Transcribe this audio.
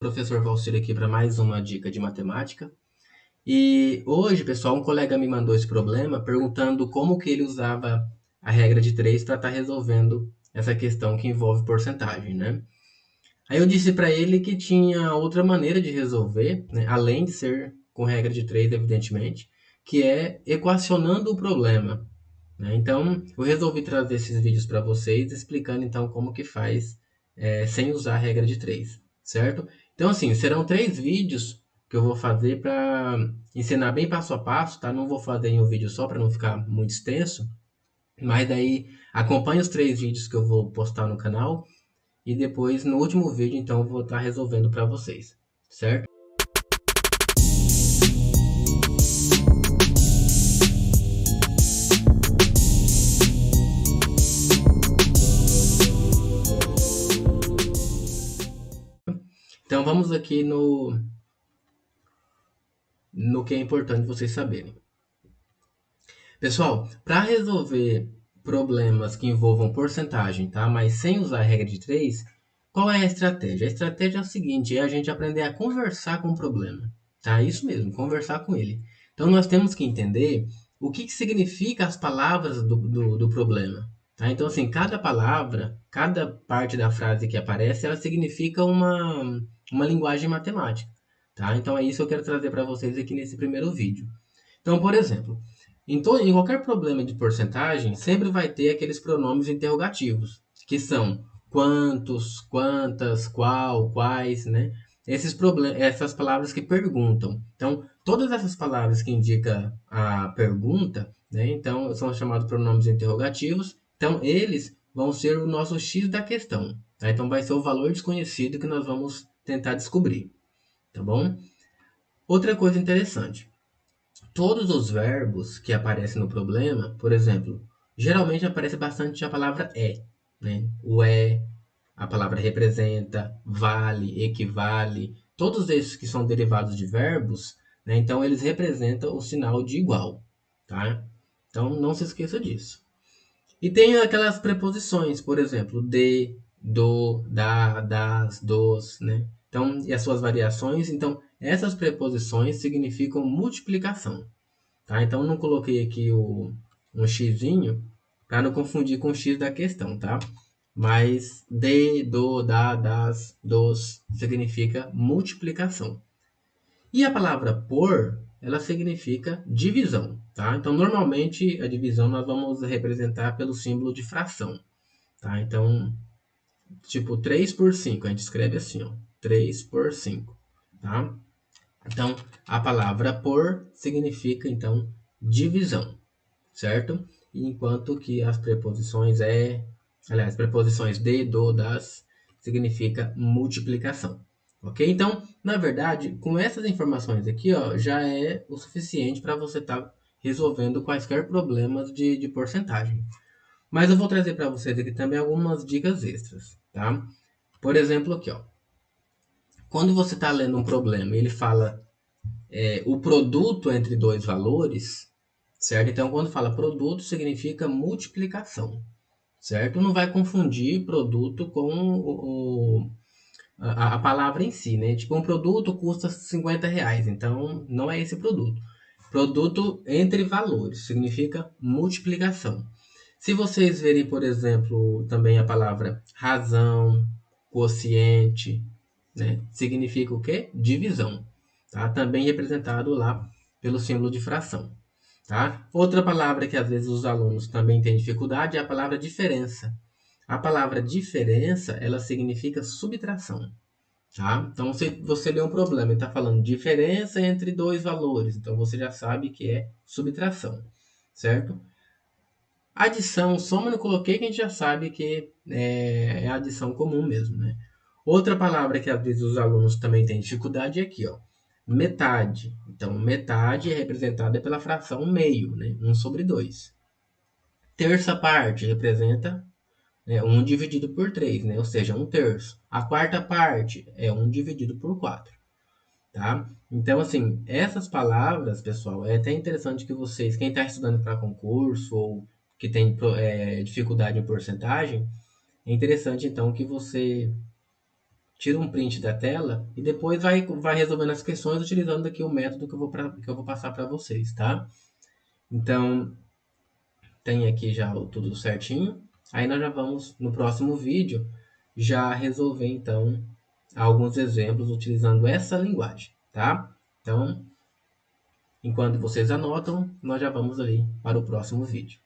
Professor Valcir aqui para mais uma dica de matemática. E hoje, pessoal, um colega me mandou esse problema perguntando como que ele usava a regra de 3 para estar resolvendo essa questão que envolve porcentagem, né? Aí eu disse para ele que tinha outra maneira de resolver, né? Além de ser com regra de 3, evidentemente, que é equacionando o problema, né? Então, eu resolvi trazer esses vídeos para vocês, explicando então como que faz sem usar a regra de 3, certo? Então, assim, serão 3 vídeos que eu vou fazer para ensinar bem passo a passo, tá? Não vou fazer em um vídeo só para não ficar muito extenso, mas daí acompanhe os 3 vídeos que eu vou postar no canal e depois no último vídeo, então, eu vou estar resolvendo para vocês, certo? Então, vamos aqui no que é importante vocês saberem. Pessoal, para resolver problemas que envolvam porcentagem, tá? Mas sem usar a regra de 3, qual é a estratégia? A estratégia é a seguinte, é a gente aprender a conversar com o problema, tá? Isso mesmo, conversar com ele. Então, nós temos que entender o que significa as palavras do problema, tá? Então, assim, cada palavra, cada parte da frase que aparece, ela significa uma linguagem matemática, tá? Então, é isso que eu quero trazer para vocês aqui nesse primeiro vídeo. Então, por exemplo, em qualquer problema de porcentagem, sempre vai ter aqueles pronomes interrogativos, que são quantos, quantas, qual, quais, né? Essas palavras que perguntam. Então, todas essas palavras que indicam a pergunta, né? Então, são chamados pronomes interrogativos. Então, eles vão ser o nosso X da questão, tá? Então, vai ser o valor desconhecido que nós vamos tentar descobrir, tá bom? Outra coisa interessante. Todos os verbos que aparecem no problema, por exemplo, geralmente aparece bastante a palavra é, né? O é, a palavra representa, vale, equivale, todos esses que são derivados de verbos, né? Então eles representam o sinal de igual, tá? Então não se esqueça disso. E tem aquelas preposições, por exemplo, de, do, da, das, dos, né? Então, e as suas variações. Então, essas preposições significam multiplicação. Tá? Então, não coloquei aqui um xzinho para não confundir com o x da questão, tá? Mas de, do, da, das, dos significa multiplicação. E a palavra por, ela significa divisão, tá? Então, normalmente, a divisão nós vamos representar pelo símbolo de fração, tá? Então, tipo 3 por 5, a gente escreve assim, ó, 3 por 5, tá? Então, a palavra por significa, então, divisão, certo? Enquanto que as preposições preposições de, do, das, significa multiplicação. Ok? Então, na verdade, com essas informações aqui, ó, já é o suficiente para você estar resolvendo quaisquer problemas de porcentagem. Mas eu vou trazer para vocês aqui também algumas dicas extras, tá? Por exemplo, aqui, ó. Quando você está lendo um problema e ele fala o produto entre dois valores, certo? Então, quando fala produto, significa multiplicação, certo? Não vai confundir produto com a palavra em si, né? Tipo, um produto custa R$ 50, então não é esse produto. Produto entre valores significa multiplicação. Se vocês verem, por exemplo, também a palavra razão, quociente, né? Significa o quê? Divisão, tá? Também representado lá pelo símbolo de fração, tá? Outra palavra que às vezes os alunos também têm dificuldade é a palavra diferença. A palavra diferença, ela significa subtração, tá? Então, se você lê um problema e está falando diferença entre dois valores, então você já sabe que é subtração, certo? Adição, soma eu não coloquei, que a gente já sabe que é adição comum mesmo, né? Outra palavra que às vezes os alunos também têm dificuldade é aqui, ó. Metade. Então, metade é representada pela fração meio, né? 1/2. Terça parte representa 1 dividido por 3, né? Ou seja, 1/3. A quarta parte é 1 dividido por 4, tá? Então, assim, essas palavras, pessoal, é até interessante que vocês, quem está estudando para concurso ou que tem dificuldade em porcentagem, é interessante, então, que você tira um print da tela e depois vai resolvendo as questões utilizando aqui o método que eu vou passar para vocês, tá? Então, tem aqui já tudo certinho. Aí nós já vamos, no próximo vídeo, já resolver, então, alguns exemplos utilizando essa linguagem, tá? Então, enquanto vocês anotam, nós já vamos ali para o próximo vídeo.